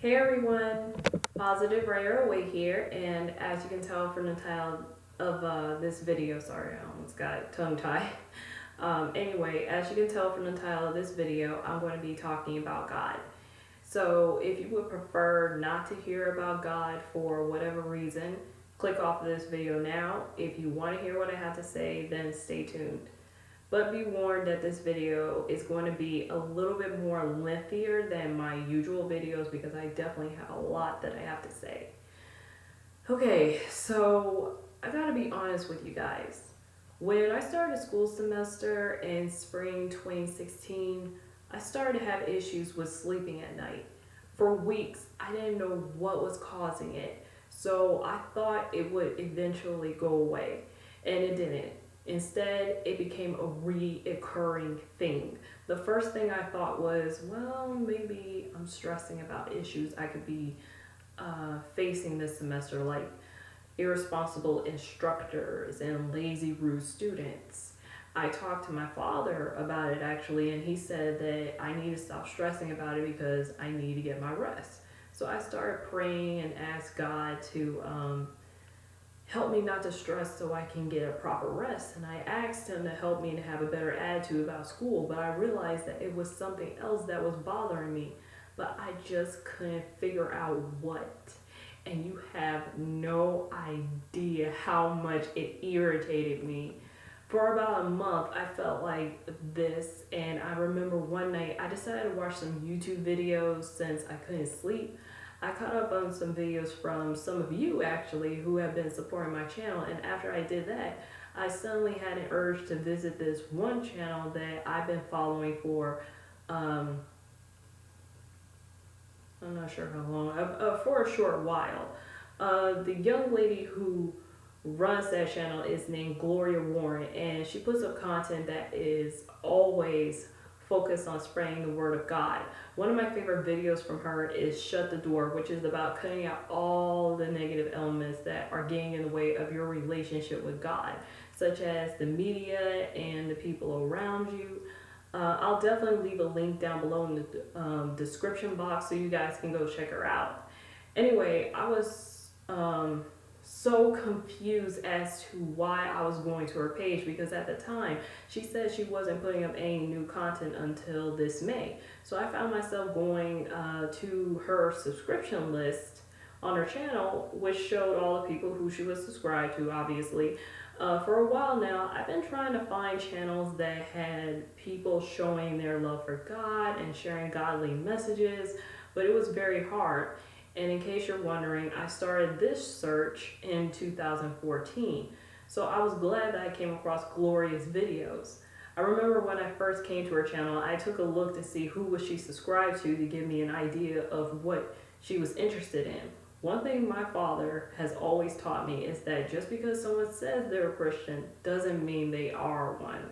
Hey everyone, Positive Rayer Away here, and as you can tell from the title of this video, sorry, I almost got tongue tied. Anyway, as you can tell from the title of this video, I'm going to be talking about God. So if you would prefer not to hear about God for whatever reason, click off of this video now. If you want to hear what I have to say, then stay tuned. But be warned that this video is going to be a little bit more lengthier than my usual videos because I definitely have a lot that I have to say. Okay, so I gotta be honest with you guys. When I started school semester in spring 2016, I started to have issues with sleeping at night. For weeks, I didn't know what was causing it, so I thought it would eventually go away, and it didn't. Instead, it became a reoccurring thing. The first thing I thought was, well, maybe I'm stressing about issues I could be facing this semester, like irresponsible instructors and lazy, rude students. I talked to my father about it actually, and he said that I need to stop stressing about it because I need to get my rest. So I started praying and asked God to help me not to stress so I can get a proper rest. And I asked him to help me to have a better attitude about school, but I realized that it was something else that was bothering me, but I just couldn't figure out what. And you have no idea how much it irritated me. For about a month, I felt like this, and I remember one night I decided to watch some YouTube videos since I couldn't sleep. I caught up on some videos from some of you actually who have been supporting my channel, and after I did that, I suddenly had an urge to visit this one channel that I've been following for I'm not sure how long, for a short while. The young lady who runs that channel is named Gloria Warren, and she puts up content that is always focused on spreading the word of God. One of my favorite videos from her is Shut the Door, which is about cutting out all the negative elements that are getting in the way of your relationship with God, such as the media and the people around you. I'll definitely leave a link down below in the description box so you guys can go check her out. Anyway, I was so confused as to why I was going to her page because at the time she said she wasn't putting up any new content until this May. So I found myself going to her subscription list on her channel, which showed all the people who she was subscribed to, obviously. For a while now, I've been trying to find channels that had people showing their love for God and sharing godly messages, but it was very hard. And in case you're wondering, I started this search in 2014. So I was glad that I came across Gloria's videos. I remember when I first came to her channel, I took a look to see who was she subscribed to give me an idea of what she was interested in. One thing my father has always taught me is that just because someone says they're a Christian doesn't mean they are one.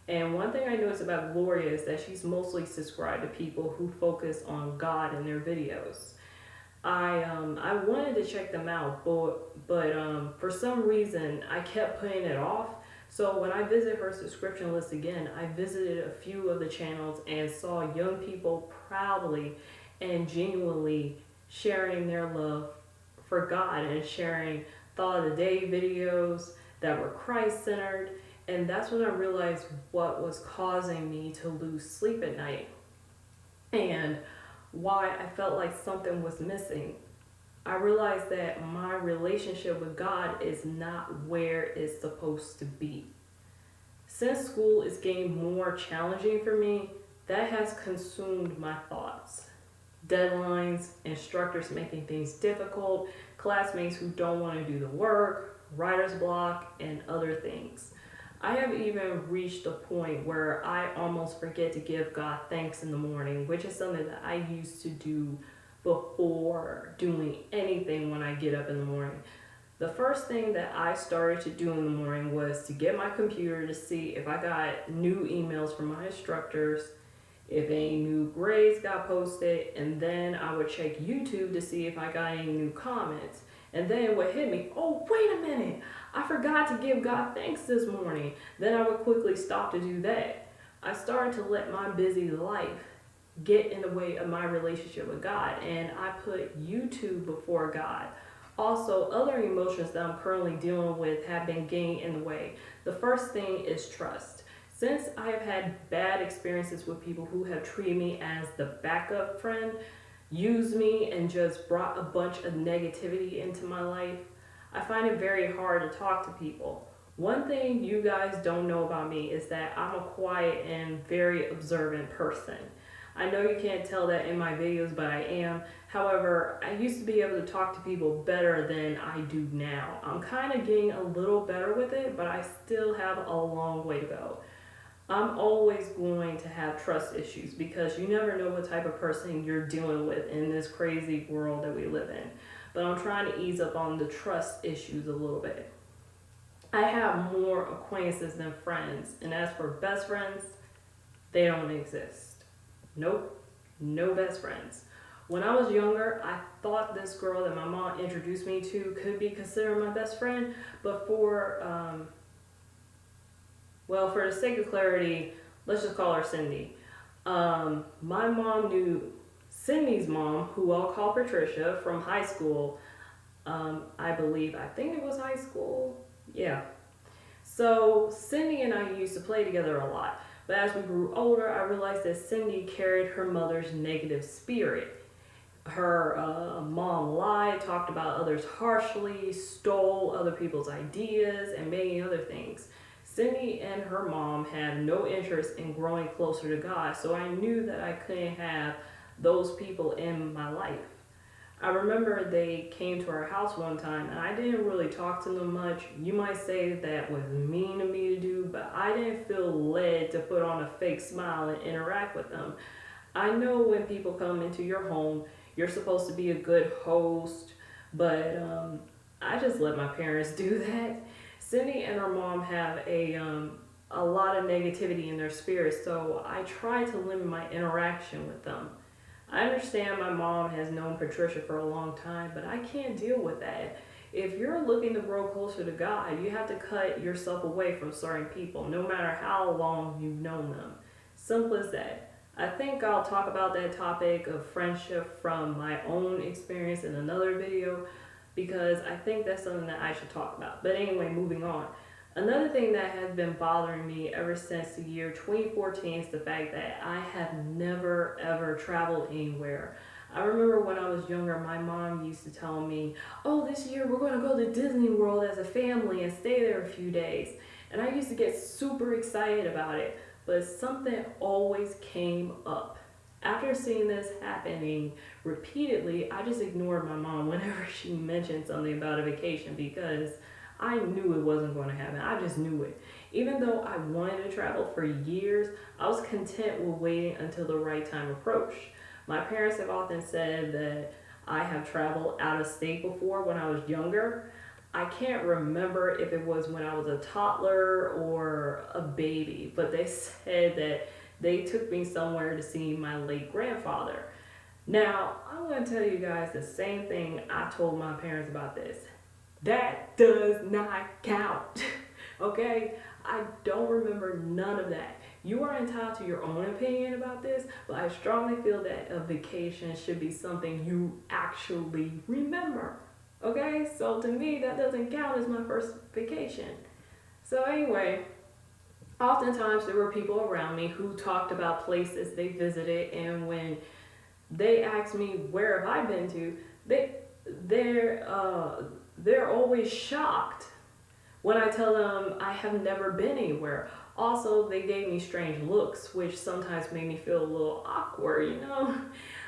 And one thing I noticed about Gloria is that she's mostly subscribed to people who focus on God in their videos. I wanted to check them out, but for some reason I kept putting it off. So when I visited her subscription list again, I visited a few of the channels and saw young people proudly and genuinely sharing their love for God and sharing thought of the day videos that were Christ centered. And that's when I realized what was causing me to lose sleep at night and why I felt like something was missing. I realized that my relationship with God is not where it's supposed to be. Since school is getting more challenging for me, that has consumed my thoughts. Deadlines, instructors making things difficult, classmates who don't want to do the work, writer's block, and other things. I have even reached a point where I almost forget to give God thanks in the morning, which is something that I used to do before doing anything when I get up in the morning. The first thing that I started to do in the morning was to get my computer to see if I got new emails from my instructors, if any new grades got posted, and then I would check YouTube to see if I got any new comments. And then what hit me, oh, wait a minute, I forgot to give God thanks this morning. Then I would quickly stop to do that. I started to let my busy life get in the way of my relationship with God, and I put YouTube before God. Also, other emotions that I'm currently dealing with have been getting in the way. The first thing is trust. Since I have had bad experiences with people who have treated me as the backup friend, used me, and just brought a bunch of negativity into my life, I find it very hard to talk to people. One thing you guys don't know about me is that I'm a quiet and very observant person. I know you can't tell that in my videos, but I am. However, I used to be able to talk to people better than I do now. I'm kind of getting a little better with it, but I still have a long way to go. I'm always going to have trust issues because you never know what type of person you're dealing with in this crazy world that we live in. But I'm trying to ease up on the trust issues a little bit. I have more acquaintances than friends, and as for best friends, they don't exist. Nope, no best friends. When I was younger, I thought this girl that my mom introduced me to could be considered my best friend, but for the sake of clarity, let's just call her Cindy. My mom knew Cindy's mom, who I'll call Patricia, from high school. I think it was high school. Yeah. So Cindy and I used to play together a lot. But as we grew older, I realized that Cindy carried her mother's negative spirit. Her mom lied, talked about others harshly, stole other people's ideas, and many other things. Cindy and her mom had no interest in growing closer to God, so I knew that I couldn't have those people in my life. I remember they came to our house one time, and I didn't really talk to them much. You might say that was mean of me to do, but I didn't feel led to put on a fake smile and interact with them. I know when people come into your home, you're supposed to be a good host, but I just let my parents do that. Cindy and her mom have a lot of negativity in their spirit, so I try to limit my interaction with them. I understand my mom has known Patricia for a long time, but I can't deal with that. If you're looking to grow closer to God, you have to cut yourself away from certain people, no matter how long you've known them. Simple as that. I think I'll talk about that topic of friendship from my own experience in another video, because I think that's something that I should talk about. But anyway, moving on. Another thing that has been bothering me ever since the year 2014 is the fact that I have never ever traveled anywhere. I remember when I was younger, my mom used to tell me, oh, this year we're going to go to Disney World as a family and stay there a few days. And I used to get super excited about it, but something always came up. After seeing this happening repeatedly, I just ignored my mom whenever she mentioned something about a vacation because I knew it wasn't going to happen. I just knew it. Even though I wanted to travel for years, I was content with waiting until the right time approached. My parents have often said that I have traveled out of state before when I was younger. I can't remember if it was when I was a toddler or a baby, but they said that they took me somewhere to see my late grandfather. Now, I'm going to tell you guys the same thing I told my parents about this. That does not count, okay? I don't remember none of that. You are entitled to your own opinion about this, but I strongly feel that a vacation should be something you actually remember, okay? So to me, that doesn't count as my first vacation. So anyway, oftentimes there were people around me who talked about places they visited, and when they asked me where have I been to, they're always shocked when I tell them I have never been anywhere. Also, they gave me strange looks, which sometimes made me feel a little awkward, you know?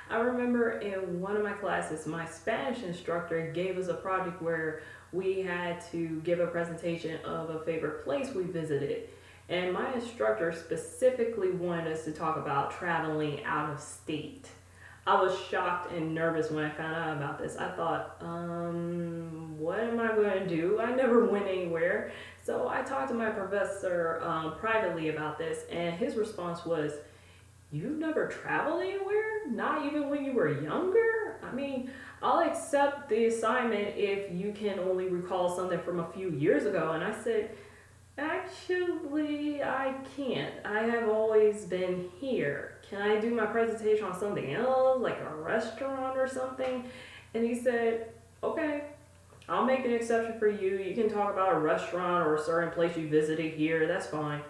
I remember in one of my classes, my Spanish instructor gave us a project where we had to give a presentation of a favorite place we visited. And my instructor specifically wanted us to talk about traveling out of state. I was shocked and nervous when I found out about this. I thought, what am I going to do? I never went anywhere. So I talked to my professor privately about this, and his response was, you've never traveled anywhere? Not even when you were younger? I mean, I'll accept the assignment if you can only recall something from a few years ago. And I said, Actually, I can't. I have always been here. Can I do my presentation on something else, like a restaurant or something? And he said, okay, I'll make an exception for you. You can talk about a restaurant or a certain place you visited here. That's fine.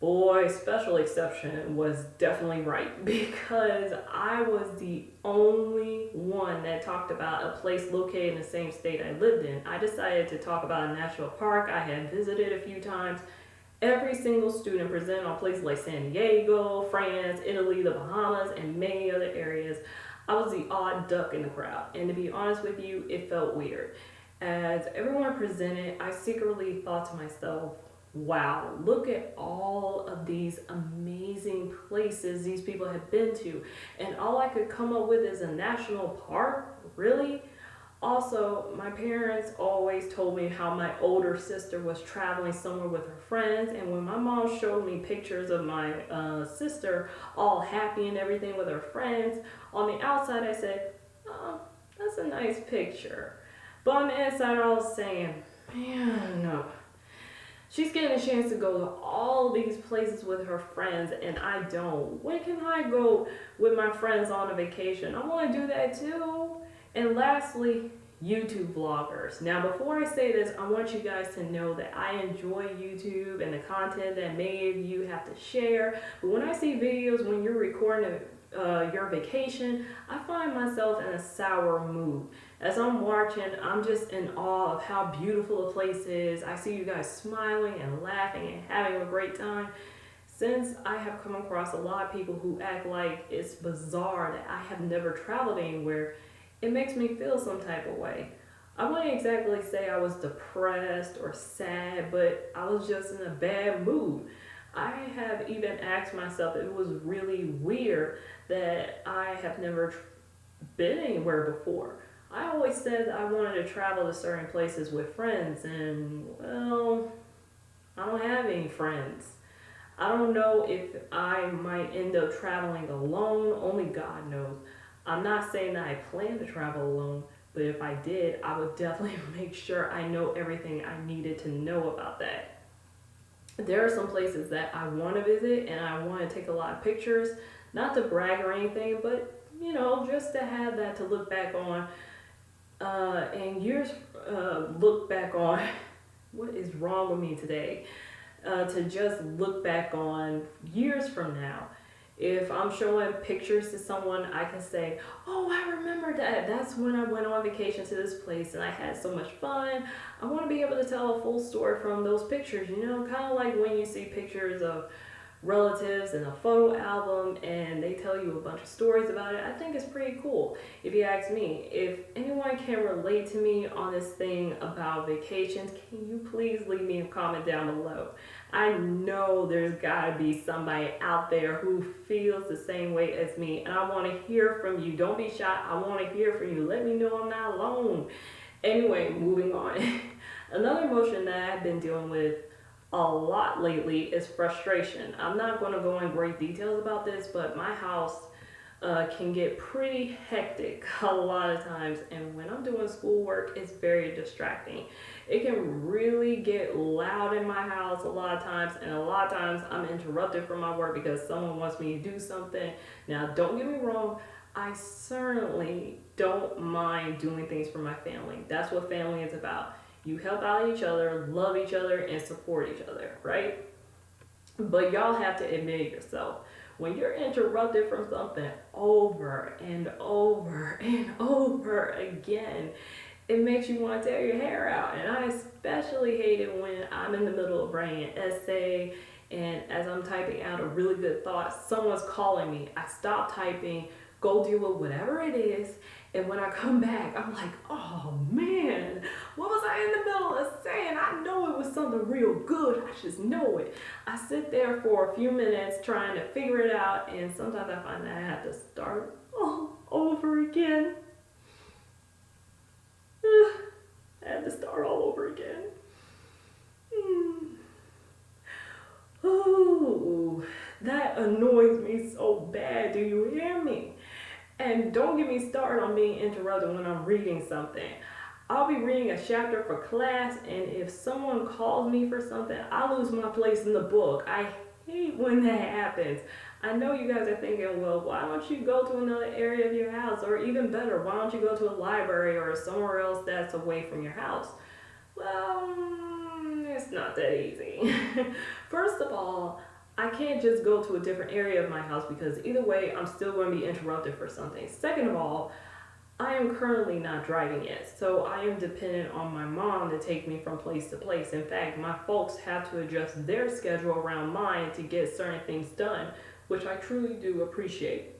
Boy, special exception was definitely right because I was the only one that talked about a place located in the same state I lived in. I decided to talk about a national park I had visited a few times. Every single student presented on places like San Diego, France, Italy, the Bahamas, and many other areas. I was the odd duck in the crowd, and to be honest with you, it felt weird. As everyone presented, I secretly thought to myself, wow, look at all of these amazing places these people have been to. And all I could come up with is a national park? Really? Also, my parents always told me how my older sister was traveling somewhere with her friends, and when my mom showed me pictures of my sister all happy and everything with her friends, on the outside I said, oh, that's a nice picture. But on the inside I was saying, man, no. She's getting a chance to go to all these places with her friends, and I don't. When can I go with my friends on a vacation? I want to do that too. And lastly, YouTube vloggers. Now, before I say this, I want you guys to know that I enjoy YouTube and the content that many of you have to share. But when I see videos when you're recording your vacation, I find myself in a sour mood. As I'm watching, I'm just in awe of how beautiful the place is. I see you guys smiling and laughing and having a great time. Since I have come across a lot of people who act like it's bizarre that I have never traveled anywhere, it makes me feel some type of way. I wouldn't exactly say I was depressed or sad, but I was just in a bad mood. I have even asked myself if it was really weird that I have never been anywhere before. I always said that I wanted to travel to certain places with friends, and well, I don't have any friends. I don't know if I might end up traveling alone, only God knows. I'm not saying that I plan to travel alone, but if I did, I would definitely make sure I know everything I needed to know about that. There are some places that I want to visit and I want to take a lot of pictures, not to brag or anything, but just to have that to look back on and years look back on. What is wrong with me today? To just look back on years from now. If I'm showing pictures to someone, I can say, oh, I remember that. That's when I went on vacation to this place and I had so much fun. I want to be able to tell a full story from those pictures, kind of like when you see pictures of relatives in a photo album and they tell you a bunch of stories about it. I think it's pretty cool. If you ask me, if anyone can relate to me on this thing about vacations, can you please leave me a comment down below? I know there's gotta be somebody out there who feels the same way as me, and I want to hear from you. Don't be shy. I want to hear from you. Let me know I'm not alone. Anyway, moving on. Another emotion that I've been dealing with a lot lately is frustration. I'm not going to go in great details about this, but my house can get pretty hectic a lot of times, and when I'm doing schoolwork, it's very distracting. It can really get loud in my house a lot of times, and a lot of times I'm interrupted from my work because someone wants me to do something. Now, don't get me wrong, I certainly don't mind doing things for my family. That's what family is about. You help out each other, love each other, and support each other, right? But y'all have to admit it yourself. When you're interrupted from something over and over and over again, it makes you want to tear your hair out. And I especially hate it when I'm in the middle of writing an essay and as I'm typing out a really good thought, someone's calling me. I stop typing, go deal with whatever it is, and when I come back, I'm like, oh man, what was I in the middle of saying? I know it was something real good. I just know it. I sit there for a few minutes trying to figure it out, and sometimes I find that I have to start all over again. I had to start all over again. Oh, that annoys me so bad. Do you hear me? And don't get me started on being interrupted when I'm reading something. I'll be reading a chapter for class, and if someone calls me for something, I lose my place in the book. I hate when that happens. I know you guys are thinking, well, why don't you go to another area of your house? Or even better, why don't you go to a library or somewhere else that's away from your house? Well, it's not that easy. First of all, I can't just go to a different area of my house because either way, I'm still going to be interrupted for something. Second of all, I am currently not driving yet, so I am dependent on my mom to take me from place to place. In fact, my folks have to adjust their schedule around mine to get certain things done, which I truly do appreciate.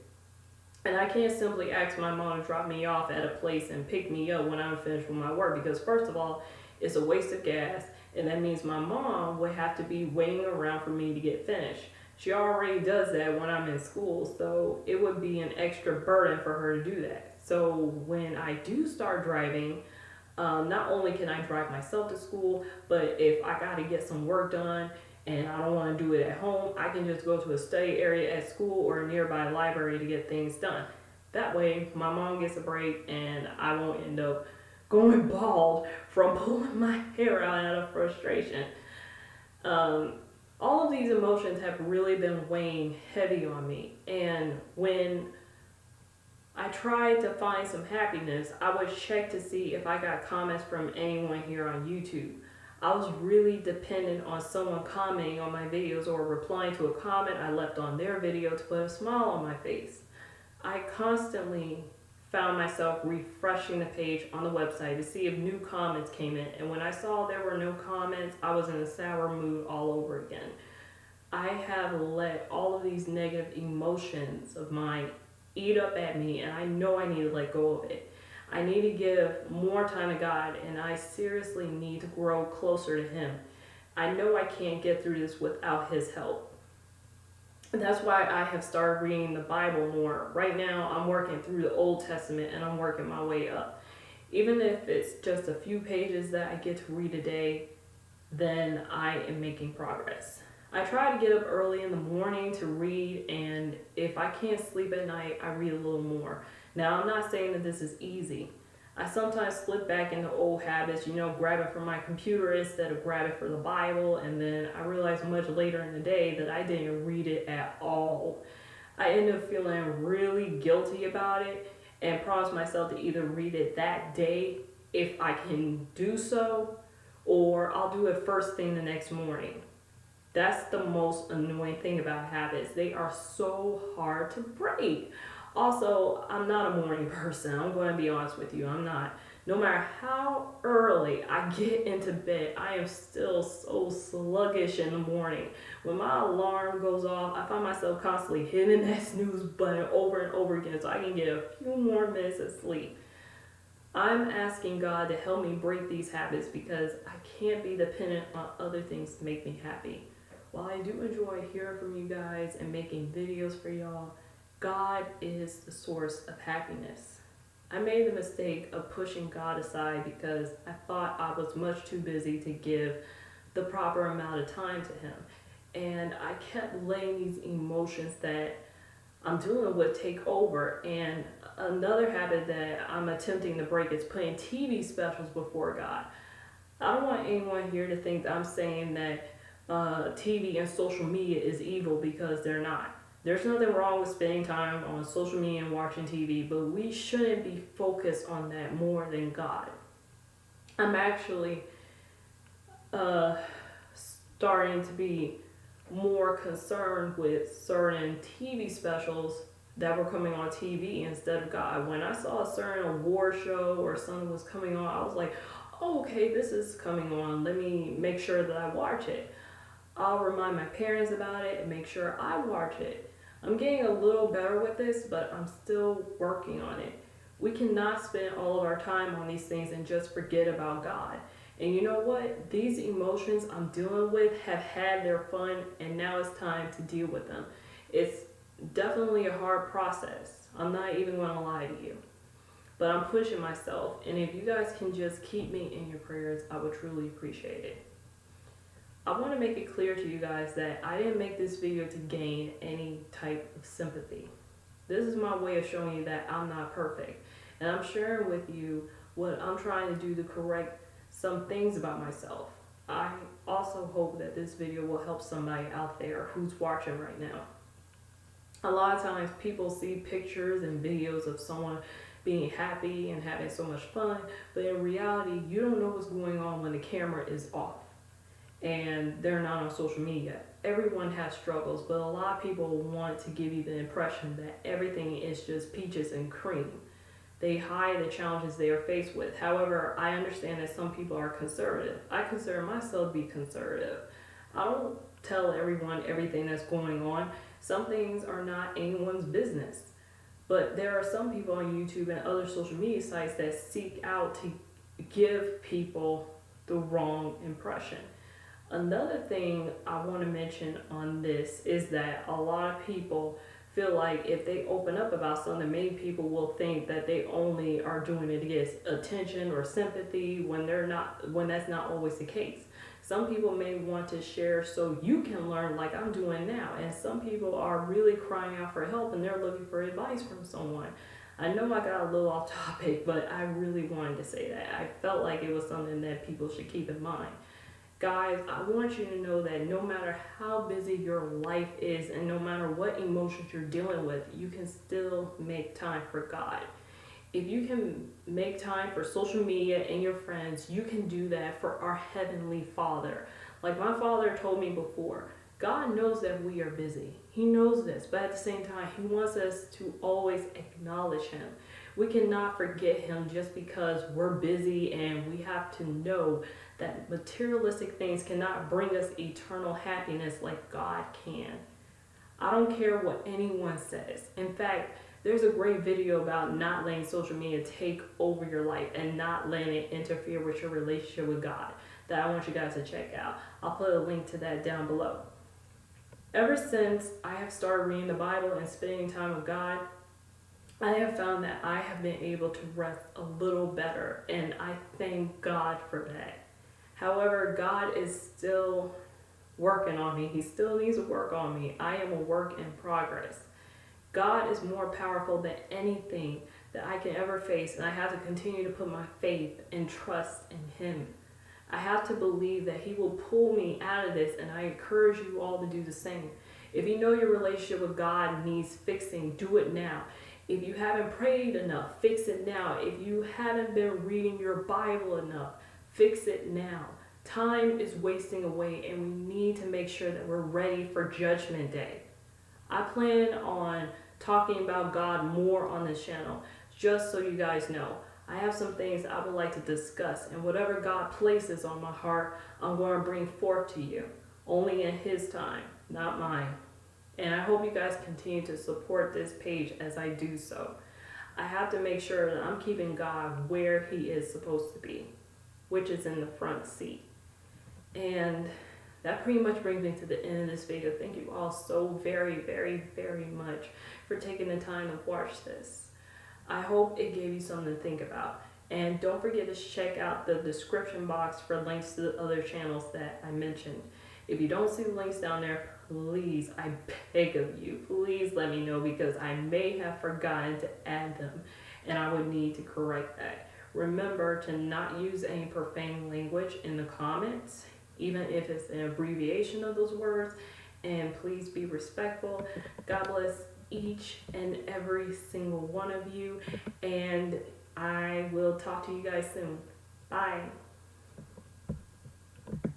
And I can't simply ask my mom to drop me off at a place and pick me up when I'm finished with my work because, first of all, it's a waste of gas, and that means my mom would have to be waiting around for me to get finished. She already does that when I'm in school, so it would be an extra burden for her to do that. So when I do start driving, not only can I drive myself to school, but if I got to get some work done and I don't want to do it at home, I can just go to a study area at school or a nearby library to get things done. That way, my mom gets a break and I won't end up going bald from pulling my hair out of frustration. All of these emotions have really been weighing heavy on me. And when I tried to find some happiness, I would check to see if I got comments from anyone here on YouTube. I was really dependent on someone commenting on my videos or replying to a comment I left on their video to put a smile on my face. I constantly found myself refreshing the page on the website to see if new comments came in, and when I saw there were no comments, I was in a sour mood all over again. I have let all of these negative emotions of mine eat up at me, and I know I need to let go of it. I need to give more time to God, and I seriously need to grow closer to Him. I know I can't get through this without His help. And that's why I have started reading the Bible more. Right now, I'm working through the Old Testament and I'm working my way up. Even if it's just a few pages that I get to read a day, then I am making progress. I try to get up early in the morning to read, and if I can't sleep at night, I read a little more. Now, I'm not saying that this is easy. I sometimes slip back into old habits, grab it from my computer instead of grab it for the Bible, and then I realize much later in the day that I didn't read it at all. I end up feeling really guilty about it and promise myself to either read it that day if I can do so, or I'll do it first thing the next morning. That's the most annoying thing about habits. They are so hard to break. Also, I'm not a morning person. I'm going to be honest with you. I'm not. No matter how early I get into bed, I am still so sluggish in the morning. When my alarm goes off, I find myself constantly hitting that snooze button over and over again so I can get a few more minutes of sleep. I'm asking God to help me break these habits because I can't be dependent on other things to make me happy. While I do enjoy hearing from you guys and making videos for y'all, God is the source of happiness. I made the mistake of pushing God aside because I thought I was much too busy to give the proper amount of time to Him. And I kept letting these emotions that I'm dealing with take over. And another habit that I'm attempting to break is putting TV specials before God. I don't want anyone here to think that I'm saying that TV and social media is evil, because they're not. There's nothing wrong with spending time on social media and watching TV, but we shouldn't be focused on that more than God. I'm actually starting to be more concerned with certain TV specials that were coming on TV instead of God. When I saw a certain award show or something was coming on, I was like, oh, okay, this is coming on. Let me make sure that I watch it. I'll remind my parents about it and make sure I watch it. I'm getting a little better with this, but I'm still working on it. We cannot spend all of our time on these things and just forget about God. And you know what? These emotions I'm dealing with have had their fun, and now it's time to deal with them. It's definitely a hard process. I'm not even going to lie to you. But I'm pushing myself, and if you guys can just keep me in your prayers, I would truly appreciate it. I want to make it clear to you guys that I didn't make this video to gain any type of sympathy. This is my way of showing you that I'm not perfect. And I'm sharing with you what I'm trying to do to correct some things about myself. I also hope that this video will help somebody out there who's watching right now. A lot of times people see pictures and videos of someone being happy and having so much fun, but in reality, you don't know what's going on when the camera is off and they're not on social media. Everyone has struggles, but a lot of people want to give you the impression that everything is just peaches and cream. They hide the challenges they are faced with. However, I understand that some people are conservative. I consider myself to be conservative. I don't tell everyone everything that's going on. Some things are not anyone's business. But there are some people on YouTube and other social media sites that seek out to give people the wrong impression. Another thing I want to mention on this is that a lot of people feel like if they open up about something, many people will think that they only are doing it to get attention or sympathy when that's not always the case. Some people may want to share so you can learn like I'm doing now, and some people are really crying out for help and they're looking for advice from someone. I know I got a little off topic, but I really wanted to say that. I felt like it was something that people should keep in mind. Guys, I want you to know that no matter how busy your life is and no matter what emotions you're dealing with, you can still make time for God. If you can make time for social media and your friends, you can do that for our Heavenly Father. Like my father told me before, God knows that we are busy. He knows this, but at the same time, He wants us to always acknowledge Him. We cannot forget Him just because we're busy, and we have to know that materialistic things cannot bring us eternal happiness like God can. I don't care what anyone says. In fact, there's a great video about not letting social media take over your life and not letting it interfere with your relationship with God that I want you guys to check out. I'll put a link to that down below. Ever since I have started reading the Bible and spending time with God, I have found that I have been able to rest a little better, and I thank God for that. However, God is still working on me. He still needs to work on me. I am a work in progress. God is more powerful than anything that I can ever face, and I have to continue to put my faith and trust in Him. I have to believe that He will pull me out of this, and I encourage you all to do the same. If you know your relationship with God needs fixing, do it now. If you haven't prayed enough, fix it now. If you haven't been reading your Bible enough, fix it now. Time is wasting away, and we need to make sure that we're ready for Judgment Day. I plan on talking about God more on this channel, just so you guys know. I have some things I would like to discuss, and whatever God places on my heart, I'm going to bring forth to you, only in His time, not mine. And I hope you guys continue to support this page as I do so. I have to make sure that I'm keeping God where He is supposed to be, which is in the front seat. And that pretty much brings me to the end of this video. Thank you all so very, very, very much for taking the time to watch this. I hope it gave you something to think about. And don't forget to check out the description box for links to the other channels that I mentioned. If you don't see the links down there, please, I beg of you, please let me know, because I may have forgotten to add them and I would need to correct that. Remember to not use any profane language in the comments, even if it's an abbreviation of those words, and please be respectful. God bless each and every single one of you, and I will talk to you guys soon. Bye.